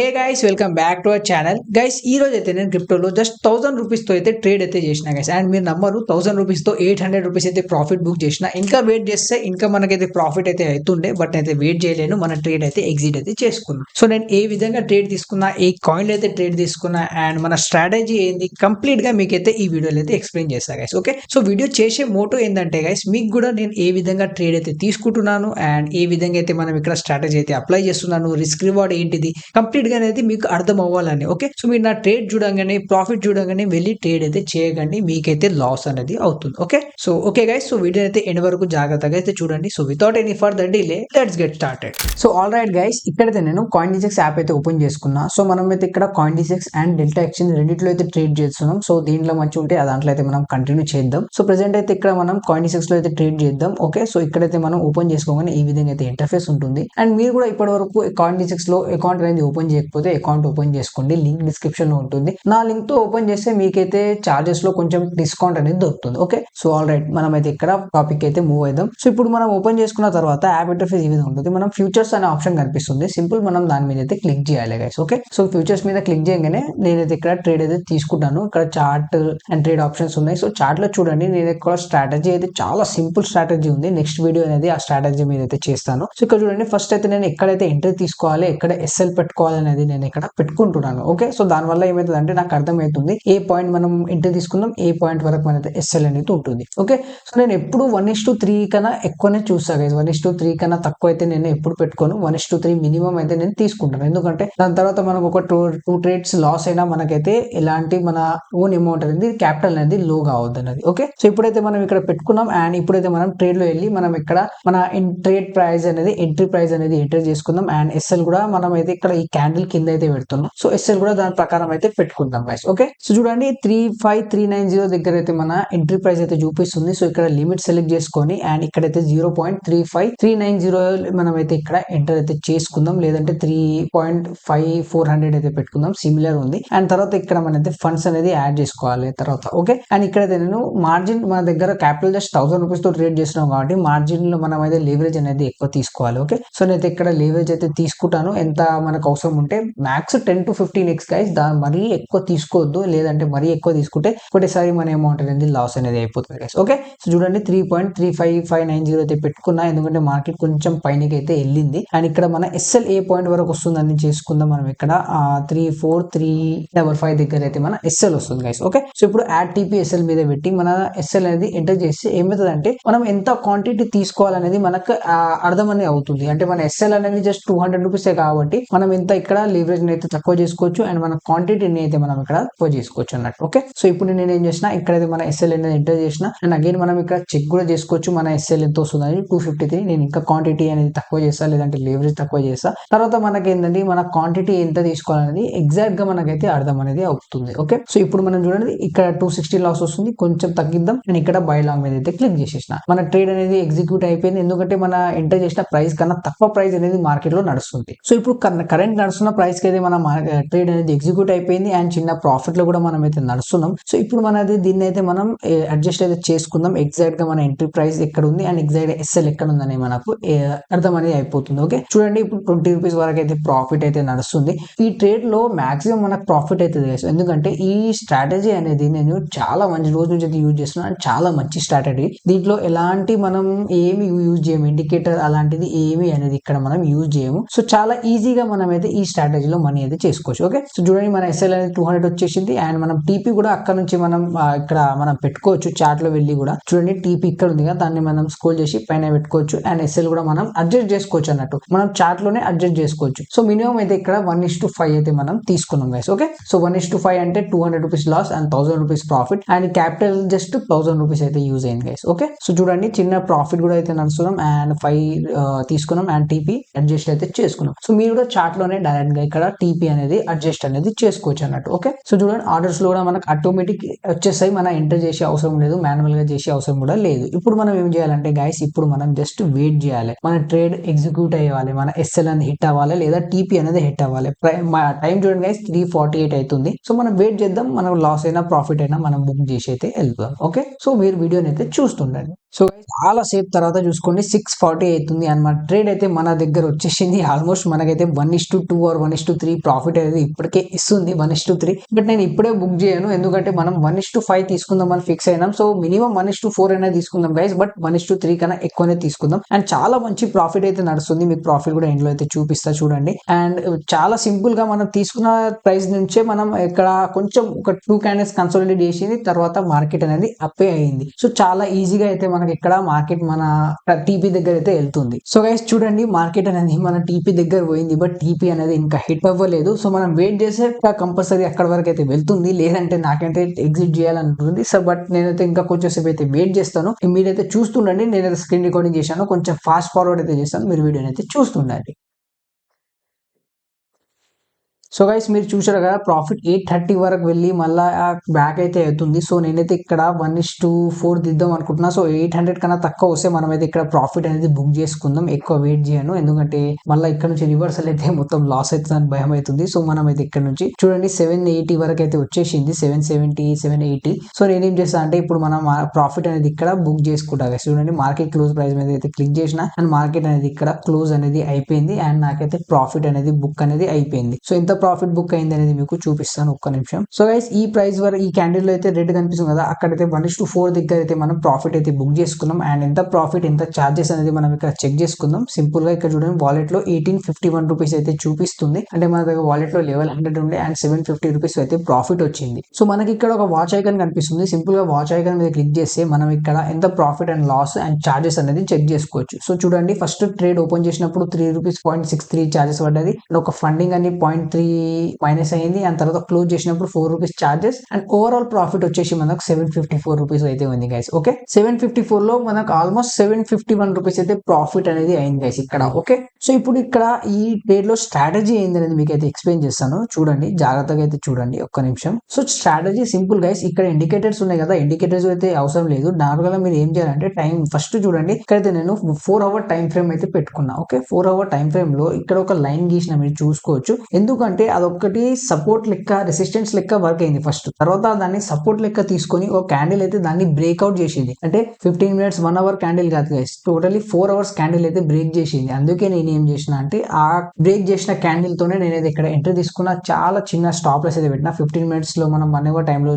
Hey guys welcome back to our channel guys. ఈ రోజు అయితే నేను క్రిప్టోలో జస్ట్ 1000 రూపీస్ తో అయితే ట్రేడ్ అయితే చేసిన గైస్. అండ్ మీరు నమ్మరు, 1000 రూపీస్ తో 800 రూపీస్ అయితే ప్రాఫిట్ బుక్ చేసిన. ఇంకా వెయిట్ చేస్తే ఇంకా మనకైతే ప్రాఫిట్ అయితే అవుతుండే, బట్ అయితే వెయిట్ చేయలేను. మన ట్రేడ్ అయితే ఎగ్జిట్ అయితే చేసుకున్నాను. సో నేను ఏ విధంగా ట్రేడ్ తీసుకున్నా, ఏ కాయిన్ అయితే ట్రేడ్ తీసుకున్నా, అండ్ మన స్ట్రాటజీ ఏంది కంప్లీట్ గా మీకైతే ఈ వీడియోలో అయితే ఎక్స్ప్లెయిన్ చేస్తా గైస్. ఓకే, సో వీడియో చేసే మోటో ఏంటంటే గైస్, మీకు కూడా నేను ఏ విధంగా ట్రేడ్ అయితే తీసుకుంటున్నాను అండ్ ఏ విధంగా అయితే మనం ఇక్కడ స్ట్రాటజీ అయితే అప్లై చేస్తున్నాను, రిస్క్ రివార్డ్ ఏంటిది కంప్లీట్ గా అనేది మీకు అర్థం అవ్వాలని. ఓకే, సో మీరు నా ట్రేడ్ చూడగానే, ప్రాఫిట్ చూడగానే వెళ్ళి ట్రేడ్ అయితే చేయకండి, మీకైతే లాస్ అనేది అవుతుంది. Okay, so okay guys, so video అయితే ఎండ్ వరకు జాగ్రత్తగా అయితే చూడండి. So without any further delay let's get started. So all right guys, ఇక్కడైతే నేను కాయిన్డిసెక్స్ యాప్ అయితే ఓపెన్ చేసుకున్నా. సో మనం అయితే ఇక్కడ కాయిన్డిసెక్స్ అండ్ డెల్టా ఎక్స్చేంజ్ రెండిట్లో అయితే ట్రేడ్ చేస్తున్నాం. సో దీంట్లో మంచి ఉంటే ఆ దాంట్లో అయితే మనం కంటిన్యూ చేద్దాం. సో ప్రెసెంట్ అయితే ఇక్కడ మనం కాయిన్డిసెక్స్ లో అయితే ట్రేడ్ చేద్దాం. ఓకే, సో ఇక్కడైతే మనం ఓపెన్ చేసుకోగానే ఈ విధంగా అయితే ఇంటర్ఫేస్ ఉంటుంది. అండ్ మీరు కూడా ఇప్పటి వరకు కాయిన్డిసెక్స్ లో అకౌంట్ అనేది ఓపెన్ చేయకపోతే అకౌంట్ ఓపెన్ చేసుకోండి, లింక్ డిస్క్రిప్షన్ లో ఉంటుంది. నా లింక్ తో ఓపెన్ చేస్తే మీకైతే చార్జెస్ లో కొంచెం డిస్కౌంట్ అనేది దొరుకుతుంది. ఓకే, సో ఆల్ రైట్, మనం అయితే ఇక్కడ టాపిక్ అయితే మూవ్ అయిదాం. సో ఇప్పుడు మనం ఓపెన్ చేసుకున్న తర్వాత యాప్ ఇంటర్ఫేస్ ఈ విధంగా ఉంటుంది. మనం ఫ్యూచర్స్ అనే ఆప్షన్ కనిపిస్తుంది, సింపుల్ మనం దాని మీద అయితే క్లిక్ చేయాలి గైస్. ఓకే, సో ఫ్యూచర్స్ మీద క్లిక్ చేయగానే నేనైతే ఇక్కడ ట్రేడ్ అయితే తీసుకుంటాను. ఇక్కడ చార్ట్ అండ్ ట్రేడ్ ఆప్షన్స్ ఉన్నాయి. సో చార్ట్ లో చూడండి, నేను ఇక్కడ స్ట్రాటజీ అయితే చాలా సింపుల్ స్ట్రాటజీ ఉంది. నెక్స్ట్ వీడియో అనేది ఆ స్ట్రాటజీ మీద అయితే చేస్తాను. సో ఇక్కడ చూడండి, ఫస్ట్ అయితే నేను ఎక్కడైతే ఎంట్రీ తీసుకోవాలి, ఎక్కడ ఎస్ఎల్ పెట్టుకోవాలి అనేది నేను ఇక్కడ పెట్టుకుంటున్నాను. ఓకే, సో దానివల్ల ఏమైతుంది అంటే నాకు అర్థమవుతుంది ఏ పాయింట్ మనం ఎంట్రీ తీసుకుందాం, ఏ పాయింట్ వరకు మనైతే ఎస్ఎల్ అనేది ఉంటుంది. ఓకే, సో నేను ఎప్పుడు 1:3 కన్నా ఎక్కువనే చూస్తాను గైస్. 1:3 కన్నా తక్కువ అయితే నేను ఎప్పుడు పెట్టుకోను. 1:3 మినిమం అయితే నేను తీసుకుంటాను. ఎందుకంటే దాని తర్వాత మనకు ఒక టూ ట్రేడ్స్ లాస్ అయినా మనకైతే ఎలాంటి మన ఓన్ అమౌంట్ అనేది క్యాపిటల్ అనేది లో కావద్దు అనేది. ఓకే, సో ఇప్పుడైతే మనం ఇక్కడ పెట్టుకున్నాం అండ్ ఇప్పుడైతే మనం ట్రేడ్ లో వెళ్ళి మనం ఇక్కడ మన ట్రేడ్ ప్రైస్ అనేది, ఎంట్రీ ప్రైస్ అనేది ఎంటర్ చేసుకుందాం. అండ్ ఎస్ఎల్ కూడా మనం అయితే ఇక్కడ ఈ క్యాండిల్ కింద అయితే పెడుతున్నాం. సో ఎస్ఎల్ కూడా దాని ప్రకారం అయితే పెట్టుకుందాం గైస్. ఓకే, సో చూడండి 35390 దగ్గర అయితే మన ఎంట్రీ ప్రైస్ అయితే చూపిస్తుంది. సో ఇక్కడ లిమిట్ సెలెక్ట్ చేసుకొని అండ్ ఇక్కడైతే 0.35390 మనం అయితే ఇక్కడ ఎంటర్ అయితే చేసుకుందాం, లేదంటే 3.5400 అయితే పెట్టుకుందాం, సిమిలర్ ఉంది. అండ్ తర్వాత ఇక్కడ మన అయితే ఫండ్స్ అనేది యాడ్ చేసుకోవాలి తర్వాత. ఓకే, అండ్ ఇక్కడైతే నేను మార్జిన్, మన దగ్గర క్యాపిటల్ జస్ట్ 1000 రూపీస్ తో ట్రేడ్ చేస్తున్నాం కాబట్టి మార్జిన్ లో మనం అయితే లీవరేజ్ అనేది ఎక్కువ తీసుకోవాలి. ఓకే, సో నేనైతే ఇక్కడ లీవరేజ్ అయితే తీసుకుంటాను, ఎంత మనకు అవసరం ఉంటే మ్యాక్స్ 10 to 15x గైస్. మరీ ఎక్కువ తీసుకోవద్దు, లేదంటే మరీ ఎక్కువ తీసుకుంటే ఒకటేసారి మన అమౌంట్ అనేది లాస్ అనేది అయిపోతుంది గైస్. ఓకే, సో చూడండి 3.35590 అయితే పెట్టుకున్నా, ఎందుకంటే మార్కెట్ కొంచెం పైనకి అయితే వెళ్ళింది. అండ్ ఇక్కడ మన ఎస్ఎల్ ఏ పాయింట్ వరకు వస్తుందని చేసుకుందాం. మనం ఇక్కడ 34355 దగ్గర అయితే మన ఎస్ఎల్ వస్తుంది గైస్. ఓకే, సో ఇప్పుడు యాడ్ టీపీ ఎస్ఎల్ మీద పెట్టి మన ఎస్ఎల్ అనేది ఎంటర్ చేసి ఏమవుతుంది అంటే మనం ఎంత క్వాంటిటీ తీసుకోవాలనేది మనకు అర్థం అనేది అవుతుంది. అంటే మన ఎస్ఎల్ అనేది జస్ట్ 200 రూపీసే కాబట్టి మనం ఎంత ఇక్కడ లీవరేజ్ అయితే తక్కువ చేసుకోవచ్చు అండ్ మన క్వాంటిటీని అయితే మనం ఇక్కడ తక్కువ చేసుకోవచ్చు అన్నట్టు. ఓకే, సో ఇప్పుడు నేను ఏం చేసిన, ఇక్కడైతే మన ఎస్ఎల్ అనేది ఎంటర్ చేసిన అండ్ అగైన్ మనం ఇక్కడ చెక్ కూడా చేసుకోవచ్చు మన ఎస్ఎల్ ఎంత వస్తుంది అని. 253. నేను ఇంకా క్వాంటిటీ అనేది తక్కువ చేస్తా, లేదంటే లీవరేజ్ తక్కువ చేస్తా. తర్వాత మనకి ఏంటంటే మన క్వాంటిటీ ఎంత తీసుకోవాలనేది ఎగ్జాక్ట్ గా మనకైతే అర్థం అనేది అవుతుంది. ఓకే, సో ఇప్పుడు మనం చూడండి ఇక్కడ 260 లాస్ వస్తుంది, కొంచెం తగ్గిద్దాం. నేను ఇక్కడ బై లాంగ్ మీద అయితే క్లిక్ చేసేసిన. మన ట్రేడ్ అనేది ఎగ్జిక్యూట్ అయిపోయింది, ఎందుకంటే మన ఎంటర్ చేసిన ప్రైస్ కన్నా తక్కువ ప్రైస్ అనేది మార్కెట్ లో నడుస్తుంది. సో ఇప్పుడు కరెంట్ నడుస్తున్న ప్రైస్ కి అయితే మన ట్రేడ్ అనేది ఎగ్జిక్యూట్ అయిపోయింది అండ్ చిన్న ప్రాఫిట్ లో కూడా మనం అయితే నడుస్తున్నాం. సో ఇప్పుడు మనది దీన్ని అయితే మనం అడ్జస్ట్ అయితే చేసుకుందాం. ఎగ్జాక్ట్ గా మన ఎంట్రీ ప్రైస్ ఎక్కడ ఉంది అండ్ ఎగ్జాక్ట్ ఎస్ఎల్ ఎక్కడ ఉందని మనకు అర్థం అనేది అయిపోతుంది. ఓకే, చూడండి ఇప్పుడు 20 రూపీస్ వరకు అయితే ప్రాఫిట్ అయితే నడుస్తుంది. ఈ ట్రేడ్ లో మాక్సిమం మనకు ప్రాఫిట్ అవుతుంది, ఎందుకంటే ఈ స్ట్రాటజీ అనేది నేను చాలా మంచి రోజు నుంచి అయితే యూజ్ చేస్తున్నాను. చాలా మంచి స్ట్రాటజీ. దీంట్లో ఎలాంటి మనం ఏమి యూజ్ చేయము, ఇండికేటర్ అలాంటిది ఏమి అనేది ఇక్కడ మనం యూజ్ చేయము. సో చాలా ఈజీగా మనం అయితే ఈ స్ట్రాటజీలో మనీ అయితే చేసుకోవచ్చు. ఓకే, సో చూడండి మన ఎస్ఎల్ అనేది 200 వచ్చేసింది అండ్ మనం టీపీ కూడా అక్కడ నుంచి మనం ఇక్కడ మనం పెట్టుకోవచ్చు. చార్ట్ లో వెళ్ళి కూడా చూడండి టీపీ ఇక్కడ ఉంది కదా, దాన్ని మనం స్క్రోల్ చేసి పైన పెట్టుకోవచ్చు అండ్ ఎస్ఎల్ కూడా మనం అడ్జస్ట్ చేసుకోవచ్చు అన్నట్టు. మనం చార్ట్ లోనే అడ్జస్ట్ చేసుకోవచ్చు. సో మినిమం అయితే ఇక్కడ 1:5 అయితే మనం తీసుకున్నాం గైస్. ఓకే, సో 1:5 అంటే 200 rupees loss and 1000 rupees profit and capital just 1000 rupees అయితే యూజ్ అయింది గైస్. ఓకే, సో చూడండి చిన్న ప్రాఫిట్ కూడా అయితే నడుస్తున్నాం అండ్ 5 తీసుకున్నాం అండ్ టీపీ అడ్జస్ట్ అయితే చేసుకున్నాం. సో మీరు కూడా చార్ట్ లోనే డైరెక్ట్ గా ఇక్కడ టీపీ అనేది అడ్జస్ట్ అనేది చేసుకోవచ్చు అన్నట్టు. ఓకే, సో చూడండి ఆర్డర్స్ లో కూడా మనకు ఆటోమేటిక్ వచ్చేసాయి, మనం ఎంటర్ చేసే అవసరం లేదు, మాన్యువల్ గా చేసే అవసరం కూడా లేదు. ఇప్పుడు మనం ఏం చేయాలంటే గైస్, ఇప్పుడు మనం జస్ట్ వెయిట్ చేయాలి. మన ట్రేడ్ ఎగ్జిక్యూట్ అయ్యాలి, మన ఎస్ఎల్ అనేది హిట్ అవ్వాలి లేదా టీపీ అనేది హిట్ అవ్వాలి. టైం చూడండి గైస్ 3:48 అవుతుంది. సో మనం వెయిట్ చేద్దాం, మనం లాస్ అయినా ప్రాఫిట్ అయినా మనం బుక్ చేసి అయితే వెళ్తాం. ఓకే, సో మీరు వీడియోని అయితే చూస్తుండండి. సో చాలా సేపు తర్వాత చూసుకోండి 6:40 అవుతుంది అనమాట. ట్రేడ్ అయితే మన దగ్గర వచ్చేసింది. ఆల్మోస్ట్ మనకైతే 1:2 ఆర్ 1:3 ప్రాఫిట్ అనేది ఇప్పటికే ఇస్తుంది. 1:3. బట్ నేను ఇప్పుడే బుక్ చేయను. ఎందుకంటే మనం 1:5 తీసుకుందాం అని ఫిక్స్ అయినాం. సో మినిమం 1:4 అయినా తీసుకుందాం గైస్. బట్ 1:3 కన్నా ఎక్కువనే తీసుకుందాం. అండ్ చాలా మంచి ప్రాఫిట్ అయితే నడుస్తుంది. మీకు ప్రాఫిట్ కూడా ఇందులో అయితే చూపిస్తా చూడండి. అండ్ చాలా సింపుల్ గా మనం తీసుకున్న ప్రైస్ నుంచే మనం ఇక్కడ కొంచెం ఒక 2 క్యాండిల్స్ కన్సాలిడేట్ చేసింది. తర్వాత మార్కెట్ అనేది అప్పే అయింది. సో చాలా ఈజీగా అయితే మనకి ఇక్కడ మార్కెట్ మన టీపీ దగ్గర అయితే వెళ్తుంది. సో గైస్ చూడండి, మార్కెట్ అనేది మన టీపీ దగ్గర పోయింది. బట్ టీపీ అనేది ఇంకా హిట్ అవ్వలేదు. సో మనం వెయిట్ చేస్తే కంపల్సరీ అక్కడ వరకు అయితే వెళ్తుంది. లేదంటే నాకైతే ఎగ్జిట్ చేయాలనుకుంటుంది. సో బట్ నేనైతే ఇంకా కొంచెం సేపు అయితే వెయిట్ చేస్తాను. మీరైతే చూస్తుండండి. నేనైతే స్క్రీన్ రికార్డింగ్ చేశాను. కొంచెం ఫాస్ట్ ఫార్వర్డ్ అయితే చేస్తాను. మీరు వీడియోని అయితే చూస్తుండండి. సో గైస్ మీరు చూసారు కదా, ప్రాఫిట్ 8:30 వరకు వెళ్ళి మళ్ళీ బ్యాక్ అయితే అవుతుంది. సో నేనైతే ఇక్కడ 1:4 దిద్దాం అనుకుంటున్నా. సో 800 కన్నా తక్కువ వస్తే మనమైతే ఇక్కడ ప్రాఫిట్ అనేది బుక్ చేసుకుందాం. ఎక్కువ వెయిట్ చేయను, ఎందుకంటే మళ్ళీ ఇక్కడ నుంచి రివర్సల్ అయితే మొత్తం లాస్ అవుతుందని భయం అవుతుంది. సో మనం అయితే ఇక్కడ నుంచి చూడండి 780 వరకు అయితే వచ్చేసింది. 770, 780. సో నేనేం చేస్తా అంటే ఇప్పుడు మనం ప్రాఫిట్ అనేది ఇక్కడ బుక్ చేసుకుంటా. చూడండి మార్కెట్ క్లోజ్ ప్రైస్ మీద అయితే క్లిక్ చేసిన అండ్ మార్కెట్ అనేది ఇక్కడ క్లోజ్ అనేది అయిపోయింది. అండ్ నాకైతే ప్రాఫిట్ అనేది బుక్ అనేది అయిపోయింది. సో ఇంత ప్రాఫిట్ బుక్ అయింది అనేది మీకు చూపిస్తాను ఒక్క నిమిషం. సో గైస్ ఈ ప్రైస్ వరకు ఈ క్యాండిల్ లో అయితే రెడ్ కనిపిస్తుంది కదా, అక్కడైతే 1:4 దగ్గర అయితే మనం ప్రాఫిట్ అయితే బుక్ చేసుకున్నాం. అండ్ ఎంత ప్రాఫిట్ ఎంత చార్జెస్ అనేది మనం ఇక్కడ చెక్ చేసుకుందాం. సింపుల్ గా ఇక్కడ చూడండి, వాలెట్ లో 1851 రూపీస్ అయితే చూపిస్తుంది. అంటే మన దగ్గర వాలెట్ లో లెవెల్ 100 ఉండే అండ్ 750 రూపీస్ అయితే ప్రాఫిట్ వచ్చింది. సో మనకి ఇక్కడ ఒక వాచ్ ఐకాన్ కనిపిస్తుంది. సింపుల్ గా వాచ్ ఐకాన్ మీద క్లిక్ చేస్తే మనం ఇక్కడ ఎంత profit and loss and charges అనేది చెక్ చేసుకోవచ్చు. సో చూడండి, ఫస్ట్ ట్రేడ్ ఓపెన్ చేసినప్పుడు 3 రూపీస్ 0.63 చార్జెస్ పడ్డది. ఒక ఫండింగ్ అని 0.3 మైనస్ అయింది. అండ్ తర్వాత క్లోజ్ చేసినప్పుడు 4 rupees charges and overall profit వచ్చేసి మనకు 754 రూపీస్ అయితే ఉంది గైస్. ఓకే, 754 లో మనకు ఆల్మోస్ట్ 751 రూపీస్ అయితే ప్రాఫిట్ అనేది అయింది గైస్ ఇక్కడ. ఓకే, సో ఇప్పుడు ఇక్కడ ఈ ట్రేడ్ లో స్ట్రాటజీ ఏంది అనేది మీకు అయితే ఎక్స్ప్లెయిన్ చేస్తాను. చూడండి, జాగ్రత్తగా అయితే చూడండి ఒక్క నిమిషం. So strategy simple guys. ఇక్కడ ఇండికేటర్స్ ఉన్నాయి కదా, ఇండికేటర్స్ అయితే అవసరం లేదు. నార్మల్ గా మీరు ఏం చేయాలంటే టైం ఫస్ట్ చూడండి. ఇక్కడైతే నేను 4 అవర్ టైం ఫ్రేమ్ అయితే పెట్టుకున్నా. ఓకే, 4 అవర్ టైం ఫ్రేమ్ లో ఇక్కడ ఒక లైన్ గీసిన మీరు చూసుకోవచ్చు. ఎందుకంటే అదొక్కటి సపోర్ట్ లెక్క రెసిస్టెన్స్ లెక్క వర్క్ అయింది ఫస్ట్. తర్వాత దాన్ని సపోర్ట్ లెక్క తీసుకొని ఒక క్యాండిల్ అయితే దాన్ని బ్రేక్అవుట్ చేసింది. అంటే 15 మినిట్స్ 1 అవర్ క్యాండిల్ కాదు గైస్, టోటలీ 4 అవర్స్ క్యాండిల్ అయితే బ్రేక్ చేసింది. అందుకే నేను ఏం చేసిన అంటే ఆ బ్రేక్ చేసిన క్యాండిల్ తోనే నేనైతే ఇక్కడ ఎంట్రీ తీసుకున్న. చాలా చిన్న స్టాప్ లెస్ అయితే పెట్టిన. 15 మినిట్స్ లో మనం 1 అవర్ టైంలో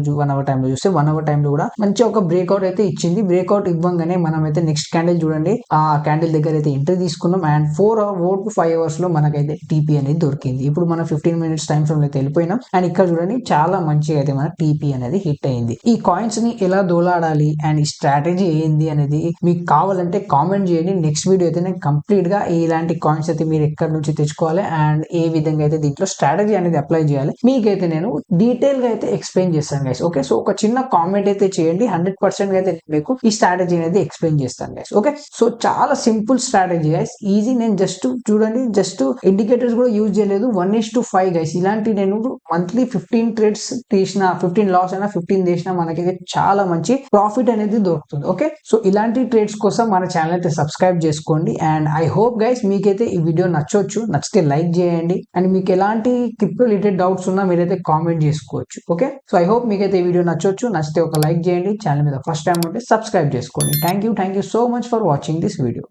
చూస్తే 1 అవర్ టైంలో కూడా మంచి ఒక బ్రేక్అవుట్ అయితే ఇచ్చింది. బ్రేక్అవుట్ ఇవ్వగానే మనం అయితే నెక్స్ట్ క్యాండిల్ చూడండి, ఆ క్యాండిల్ దగ్గర అయితే ఎంట్రీ తీసుకున్నాం. అండ్ 4 to 5 అవర్స్ లో మనకైతే టీపీ అనేది దొరికింది. ఇప్పుడు మనం 15 మినిట్స్ టైం ఫ్రేమ్ అయితే వెళ్ళిపోయినాం. అండ్ ఇక్కడ చూడండి, చాలా మంచిగా అయితే మన టీపీ అనేది హిట్ అయింది. ఈ కాయిన్స్ ని ఎలా దోలాడాలి అండ్ ఈ స్ట్రాటజీ ఏంది అనేది మీకు కావాలంటే కామెంట్ చేయండి. నెక్స్ట్ వీడియో అయితే నేను కంప్లీట్ గా ఇలాంటి కాయిన్స్ అయితే మీరు ఎక్కడి నుంచి తెచ్చుకోవాలి అండ్ ఏ విధంగా అయితే దీంట్లో స్ట్రాటజీ అనేది అప్లై చేయాలి మీకైతే నేను డీటెయిల్ గా అయితే ఎక్స్ప్లెయిన్ చేస్తాను గైస్. ఓకే, సో ఒక చిన్న కామెంట్ అయితే చేయండి. 100% అయితే మీకు ఈ స్ట్రాటజీ అనేది ఎక్స్ప్లెయిన్ చేస్తాను గైస్. ఓకే, సో చాలా సింపుల్ స్ట్రాటజీ గైస్, ఈజీ. నేను జస్ట్ చూడండి, జస్ట్ ఇండికేటర్స్ కూడా యూజ్ చేయలేదు. 1:5 గైస్. ఇలాంటి నేను మంత్లీ 15 ట్రేడ్స్ తీసిన, 15 లాస్ అయినా 15 చేసినా మనకైతే చాలా మంచి ప్రాఫిట్ అనేది దొరుకుతుంది. ఓకే, సో ఇలాంటి ట్రేడ్స్ కోసం మన ఛానల్ అయితే సబ్స్క్రైబ్ చేసుకోండి. అండ్ ఐ హోప్ గైస్ మీకైతే ఈ వీడియో నచ్చొచ్చు. నచ్చితే లైక్ చేయండి. అండ్ మీకు ఎలాంటి క్రిప్టో రిలేటెడ్ డౌట్స్ ఉన్నా మీరైతే కామెంట్ చేసుకోవచ్చు. ఓకే, సో ఐ హోప్ మీకైతే ఈ వీడియో నచ్చొచ్చు. నచ్చితే ఒక లైక్ చేయండి. ఛానల్ మీద ఫస్ట్ టైం ఉంటే సబ్స్క్రైబ్ చేసుకోండి. Thank you so much for watching this video.